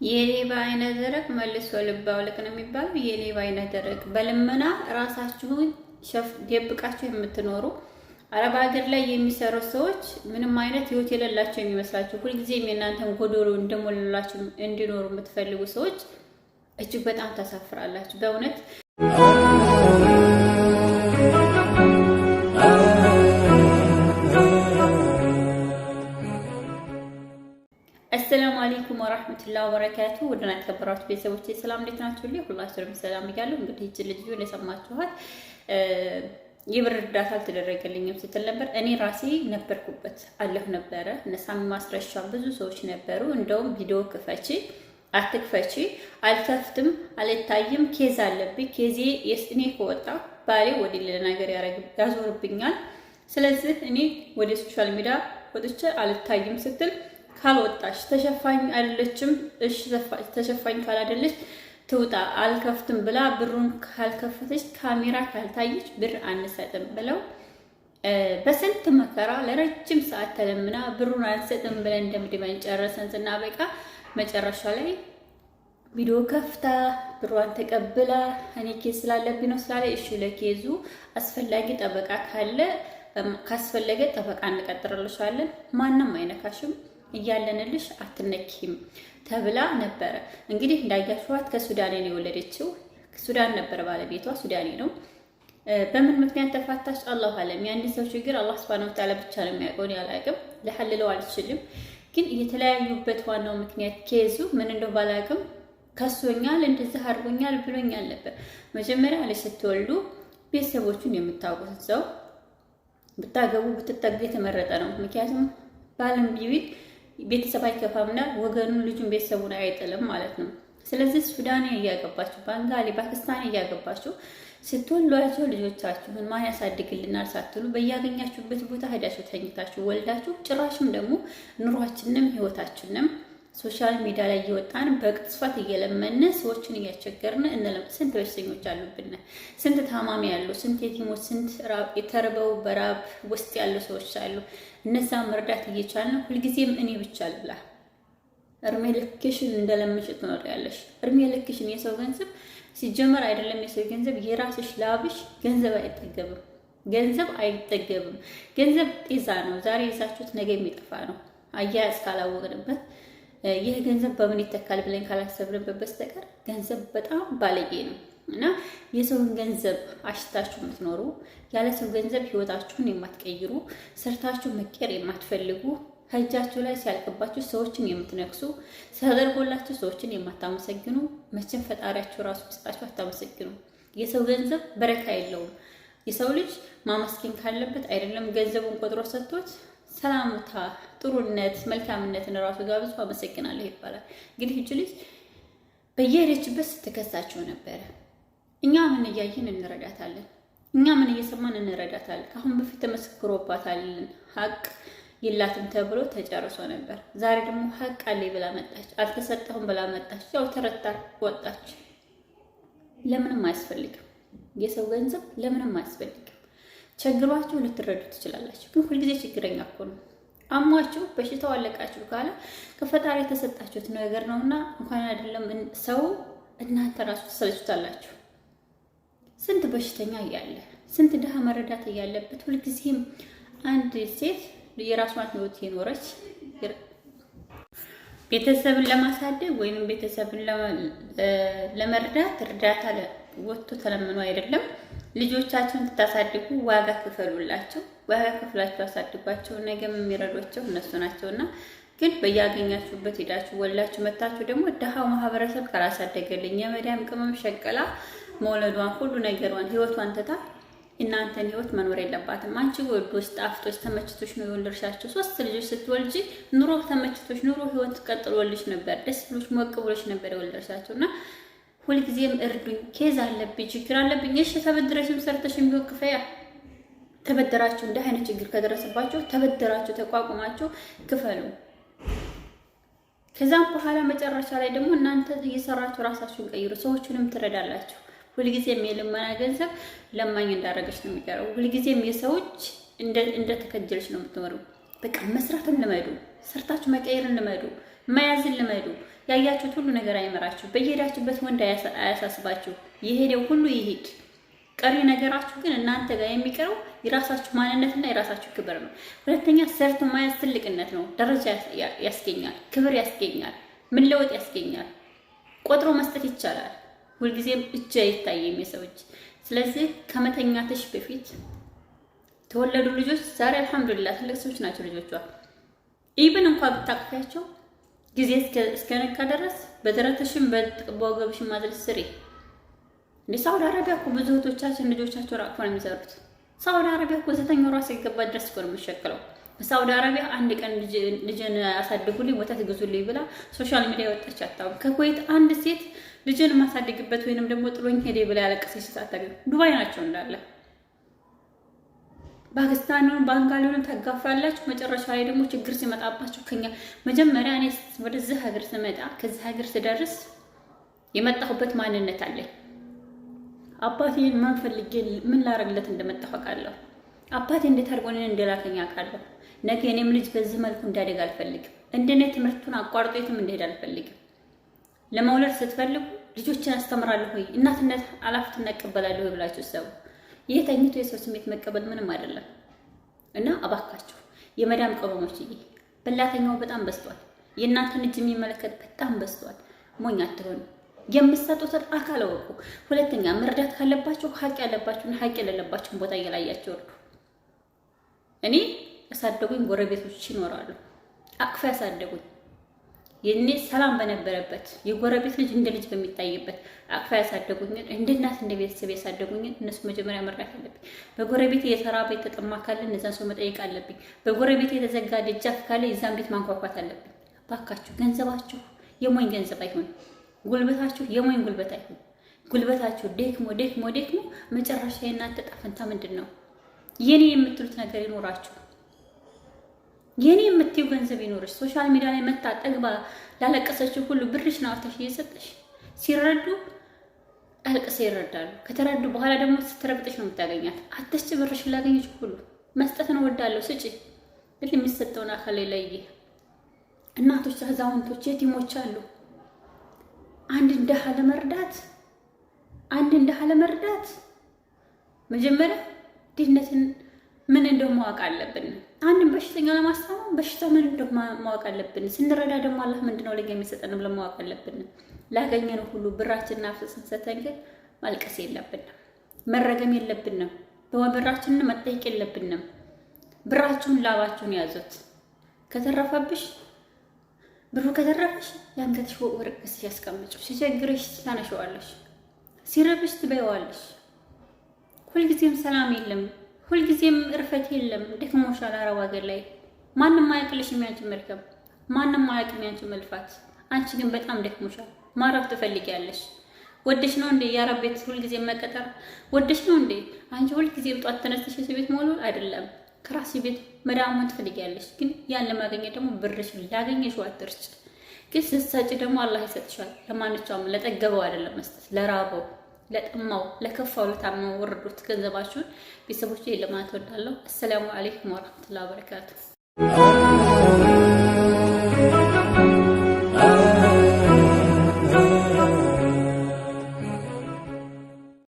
የሌባ አይነ ደረቅ መልሶ ልብ አውልቅ ነው የሚባለው። የሌባ አይነ ደረቅ በልመና ራሳችሁን ደብቃችሁ የምትኖሩ አረብ ሀገር ላይ የሚሰሩ ሰዎች ምንም አይነት ህይወት የሌላቸው የሚመስላችሁ ሁልጊዜም የእናንተን ጎዶሎ እንደሞላላችሁ እንዲኖሩ የምትፈልጉ ሰዎች እጅግ በጣም ታሳፍራላችሁ በእውነት። አሰላሙ አለይኩም ወራህመቱላሂ ወበረካቱ። ወደና ተከበራችሁ ቤተሰቦቼ ሰላም እንዴት ናችሁልኝ? ሁላችሁም ሰላም እያለሁ እንግዲህ እቺ ልጅ እንደሰማችኋት የብር እርዳታ አልተደረገልኝም ስትል ነበር። እኔ ራሴ ነበርኩበት አለሁ ነበረ። እነሳም ማስረሻ ብዙ ሰዎች ነበሩ። እንደውም ቪዲዮ ክፈቺ አትክፈቺ አልከፍትም አልታይም ኬዝ አለብኝ ኬዜ የስኔ ከወጣ ባሌ ወደ ሌላ ነገር ያዞርብኛል። ስለዚህ እኔ ወደ ሶሻል ሚዲያ ወጥቼ አልታይም ስትል ካልወጣሽ ተሸፋኝ አይደለችም። እሺ ተሸፋኝ ካላደለች ትውጣ አልከፍትም ብላ ብሩን ካልከፈተች ካሜራ ካልታየች ብር አንሰጥም ብለው በስንት መከራ ለረጅም ሰዓት ተለምና ብሩን አንሰጥም ብለን እንደምድመን ጨረሰን ስናበቃ መጨረሻ ላይ ቪዲዮ ከፍታ ብሯን ተቀብላ እኔ ኬዝ ስላለብኝ ነው ስላለ እሺ ለኬዙ አስፈላጊ ጠበቃ ካስፈለገ ጠበቃ እንቀጥርልሻለን ማንንም አይነካሽም እያለንልሽ አትነኪም ተብላ ነበረ። እንግዲህ እንዳያችኋት ከሱዳኔ ነው የወለደችው። ሱዳን ነበር ባለቤቷ ሱዳኔ ነው። በምን ምክንያት ተፋታች አላሁ አለም። የአንድ ሰው ችግር አላህ Subhanahu Wa Ta'ala ብቻ ነው የሚያውቀው። ያላቅም ለሐልለው አልችልም። ግን የተለያዩበት ዋናው ምክንያት ኬዙ ምን እንደው ባላቅም ከሶኛል እንደዚህ አድርጎኛል ብሎኛል ነበር። መጀመሪያ ላይ ስትወልዱ ቤተሰቦቹን የምታውቁት ሰው ብታገቡ ብትጠጉ የተመረጠ ነው። ምክንያቱም ባለም ቢቢል ቤተሰብ አይከፋምና ወገኑን ልጁን ቤተሰቡን አይጥልም ማለት ነው። ስለዚህ ሱዳን እያገባችሁ ባንጋሊ ፓኪስታን እያገባችሁ ስትወልዷቸው ልጆቻችሁን ማን ያሳድግልናል ሳትሉ በያገኛችሁበት ቦታ ሄዳችሁ ተኝታችሁ ወልዳችሁ ጭራሽም ደግሞ ኑሯችንንም ህይወታችንንም ሶሻል ሚዲያ ላይ እየወጣን በቅጽበት እየለመነ ሰዎችን እያስቸገርን ስንት በሽተኞች አሉብን፣ ስንት ታማሚ ያሉ፣ ስንት የቲሞች፣ ስንት የተርበው በራብ ውስጥ ያሉ ሰዎች አሉ። እነዛን መርዳት እየቻልን ሁልጊዜም እኔ ብቻ ልብላ እርሜ ልክሽን እንደለምሽ ትኖሪያለሽ። እርሜ ልክሽን የሰው ገንዘብ ሲጀመር አይደለም የሰው ገንዘብ የራስሽ ላብሽ ገንዘብ አይጠገብም። ገንዘብ ጤዛ ነው። ዛሬ ይዛችሁት ነገ የሚጠፋ ነው። አያያዝ ካላወቅንበት ይህ ገንዘብ በምን ይተካል ብለን ካላሰብንበት በስተቀር ገንዘብ በጣም ባለጌ ነው እና የሰውን ገንዘብ አሽታችሁ የምትኖሩ ያለ ሰው ገንዘብ ህይወታችሁን የማትቀይሩ ሰርታችሁ መቀየር የማትፈልጉ ሀጃችሁ ላይ ሲያልቅባችሁ ሰዎችን የምትነክሱ ሲያደርጎላችሁ ሰዎችን የማታመሰግኑ መቼም ፈጣሪያችሁ ራሱ ሲጣችሁ አታመሰግኑ። የሰው ገንዘብ በረካ የለውም። የሰው ልጅ ማመስገን ካለበት አይደለም ገንዘቡን ቆጥሮ ሰጥቶት ሰላምታ፣ ጥሩነት፣ መልካምነትን ራሱ ጋብዞ አመሰግናለሁ ይባላል። እንግዲህ እቺ ልጅ በየሄደችበት ስትከሳቸው ነበረ። እኛ ምን እያየን እንረዳታለን? እኛ ምን እየሰማን እንረዳታለን? ከአሁን በፊት ተመስክሮባታል ሀቅ የላትም ተብሎ ተጨርሶ ነበር። ዛሬ ደግሞ ሀቅ አለኝ ብላ መጣች። አልተሰጠሁም ብላ መጣች። ያው ተረታ ወጣች። ለምንም አያስፈልግም። የሰው ገንዘብ ለምንም አያስፈልግም። ቸግሯችሁ ልትረዱ ትችላላችሁ። ግን ሁልጊዜ ችግረኛ እኮ ነው። አሟችሁ በሽታው አለቃችሁ ካለ ከፈጣሪ የተሰጣችሁት ነገር ነውና እንኳን አይደለም ሰው እናንተ ራሱ ተሰልችታላችሁ። ስንት በሽተኛ እያለ ስንት ድሃ መረዳት እያለበት ሁልጊዜም አንድ ሴት የራሷን ህይወት የኖረች ቤተሰብን ለማሳደግ ወይንም ቤተሰብን ለመርዳት እርዳታ ወጥቶ ተለምኖ አይደለም። ልጆቻቸውን ተታሳድጉ ዋጋ ክፈሉላቸው። ዋጋ ክፍላቸው አሳድጓቸው። ነገም የሚረዷቸው እነሱ ናቸውና ግን በያገኛችሁበት ሄዳችሁ ወላችሁ መታችሁ ደግሞ ደሃው ማህበረሰብ ካላሳደገልኝ የመዳም ቅመም ሸቀላ መውለዷን ሁሉ ነገሯን ህይወቷን ተታ እናንተን ህይወት መኖር የለባትም። አንቺ ወዶስ ጣፍጦች ተመችቶሽ ነው የወለድሻቸው። 3 ልጆች ስትወልጂ ኑሮ ተመችቶሽ ኑሮ ህይወት ቀጥሎልሽ ነበር። ደስ ብሎሽ ሞቅ ብሎሽ ነበር የወለድሻቸውና ሁልጊዜም እርዱኝ፣ ኬዝ አለብኝ፣ ችግር አለብኝ። እሺ ተበድረሽም ሰርተሽም ቢሆን ክፈያ። ተበደራችሁ እንደ አይነት ችግር ከደረሰባችሁ ተበደራችሁ ተቋቁማችሁ ክፈሉ። ከዛም በኋላ መጨረሻ ላይ ደግሞ እናንተ እየሰራችሁ ራሳችሁን ቀይሩ፣ ሰዎችንም ትረዳላችሁ። ሁልጊዜም የልመና ገንዘብ ለማኝ እንዳረገች ነው የሚቀረው። ሁልጊዜም የሰዎች እንደተከጀለች ነው የምትኖረው። በቃ መስራትን ልመዱ፣ ሰርታችሁ መቀየርን ልመዱ፣ መያዝን ልመዱ። ያያችሁት ሁሉ ነገር አይመራችሁ። በየሄዳችሁበት ወንድ አያሳስባችሁ። የሄደው ሁሉ ይሄድ። ቀሪ ነገራችሁ ግን እናንተ ጋር የሚቀረው የራሳችሁ ማንነትና የራሳችሁ ክብር ነው። ሁለተኛ ሰርቶ ማያዝ ትልቅነት ነው። ደረጃ ያስገኛል፣ ክብር ያስገኛል፣ መለወጥ ያስገኛል። ቆጥሮ መስጠት ይቻላል። ሁልጊዜም እጅ አይታይም የሰው እጅ። ስለዚህ ከመተኛትሽ በፊት ተወለዱ ልጆች ዛሬ አልሐምዱሊላህ ትልቅ ሰዎች ናቸው ልጆቿ። ኢብን እንኳን ብታቅፊያቸው ጊዜ እስከነካ ድረስ በደረትሽም በወገብሽም ማድረስ ስሪ። ሳውዲ አረቢያ እኮ ብዙ እህቶቻችን ልጆቻቸው ራቅፎ ነው የሚሰሩት። ሳውዲ አረቢያ እኮ 9 ወር ሲገባ ድረስ እኮ ነው የሚሸክለው። በሳውዲ አረቢያ አንድ ቀን ልጅን አሳድጉልኝ ወተት ግዙልኝ ብላ ሶሻል ሚዲያ ወጣች አታውቅም። ከኩዌት አንድ ሴት ልጅን ማሳደግበት ወይንም ደግሞ ጥሎኝ ሄደ ብላ ያለቀሰች ሴት አታውቅም። ዱባይ ናቸው እንዳለ። ፓኪስታኑን ባንጋሊውን ታጋፋላችሁ። መጨረሻ ላይ ደግሞ ችግር ሲመጣባችሁ ከኛ መጀመሪያ እኔ ወደዚህ ሀገር ስመጣ ከዚህ ሀገር ስደርስ የመጣሁበት ማንነት አለኝ። አባቴን ማን ፈልጌ ምን ላረግለት እንደመጣሁ አውቃለሁ። አባቴ እንዴት አድርጎ እኔን እንደላከኝ አውቃለሁ። ነገ እኔም ልጅ በዚህ መልኩ እንዳደግ አልፈልግም። እንደኔ ትምህርቱን አቋርጦ የትም እንደሄድ አልፈልግም። ለመውለድ ስትፈልጉ ልጆችን አስተምራለሁ ወይ እናትነት ኃላፊነት እቀበላለሁ ወይ ብላችሁ ሰው ይሄ ተኝቶ የሰው ስሜት መቀበል ምንም አይደለም። እና አባካችሁ የመዳም ቀበሞች በላተኛው በጣም በዝቷል። የእናንተን እጅ የሚመለከት በጣም በዝቷል። ሞኝ አትሆኑ። የምትሰጡትን አካል ወቁ። ሁለተኛ መርዳት ካለባችሁ ሀቅ ያለባችሁና ሀቅ የሌለባችሁን ቦታ እየላያችሁ ወርዱ። እኔ ያሳደጉኝ ጎረቤቶች ይኖራሉ። አቅፋ ያሳደጉኝ የኔ ሰላም በነበረበት የጎረቤት ልጅ እንደ ልጅ በሚታይበት አቅፋ ያሳደጉኝ እንደ እናት እንደ ቤተሰብ ያሳደጉኝ እነሱ መጀመሪያ መርዳት አለብኝ። በጎረቤት የተራበ የተጠማ ካለ እነዛን ሰው መጠየቅ አለብኝ። በጎረቤት የተዘጋ ደጃፍ ካለ የዛን ቤት ማንኳኳት አለብኝ። ባካችሁ ገንዘባችሁ የሞኝ ገንዘብ አይሆን። ጉልበታችሁ የሞኝ ጉልበት አይሆን። ጉልበታችሁ ደክሞ መጨረሻ የእናንተ ዕጣ ፈንታ ምንድን ነው? የኔ የምትሉት ነገር ይኖራችሁ። የኔ የምትይው ገንዘብ ይኖርሽ። ሶሻል ሚዲያ ላይ መታ ጠግባ ላለቀሰችው ሁሉ ብርሽን አውጥተሽ እየሰጠሽ ሲረዱ አልቅሰው ይረዳሉ። ከተረዱ በኋላ ደግሞ ስትረግጥሽ ነው የምታገኛት። አትስጭ። ብርሽን ላገኘች ሁሉ መስጠትን እወዳለሁ። ስጪ። ግን የሚሰጠውን አካል ላይ እናቶች፣ አዛውንቶች፣ የቲሞች አሉ። አንድ እንደሃ ለመርዳት መጀመሪያ ድህነትን ምን እንደው ማወቅ አለብን። አንድን በሽተኛ ለማስታመም በሽታ ምን እንደው ማወቅ አለብን። ስንረዳ ደግሞ አላህ ምንድነው ለኛ የሚሰጠን ብለን ማወቅ አለብን። ላገኘነው ሁሉ ብራችንና አፍሰን ሰተን ግን ማልቀስ የለብንም። መረገም የለብንም። በወበራችንን መጠየቅ የለብንም። ብራችሁን ላባችሁን ያዙት። ከተረፈብሽ ብሩ ከተረፈሽ ያንገትሽ ወርቅስ ያስቀምጪው። ሲቸግርሽ ታነሺዋለሽ፣ ሲረብሽ ትበይዋለሽ። ሁልጊዜም ሰላም የለም፣ ሁልጊዜም እርፈት የለም። ደክሞሻል። አረብ ሀገር ላይ ማንም አያውቅልሽም ያንቺን መልካም፣ ማንም አያውቅም ያንቺን መልፋት። አንቺ ግን በጣም ደክሞሻል። ማረፍ ትፈልጊያለሽ። ወደሽ ነው እንዴ የአረብ ቤት ሁልጊዜም መቀጠር? ወደሽ ነው እንዴ አንቺ ሁልጊዜም ጧት ተነስተሽ ቤት መውለድ አይደለም። ከራስ ቤት መዳሙን ትፈልጊያለሽ። ግን ያን ለማግኘት ደግሞ ብርሽን ላገኘሽው አትርጭ። ግን ስትሰጪ ደግሞ አላህ ይሰጥሻል። ለማንኛውም ለጠገበው አይደለም መስጠት፣ ለራበው፣ ለጠማው፣ ለከፋው፣ ለታመው ወርዱት ገንዘባችሁን። ቤተሰቦቼ ለማለት ወዳለሁ። አሰላሙ አለይኩም ወራህመቱላሂ ወበረካቱ።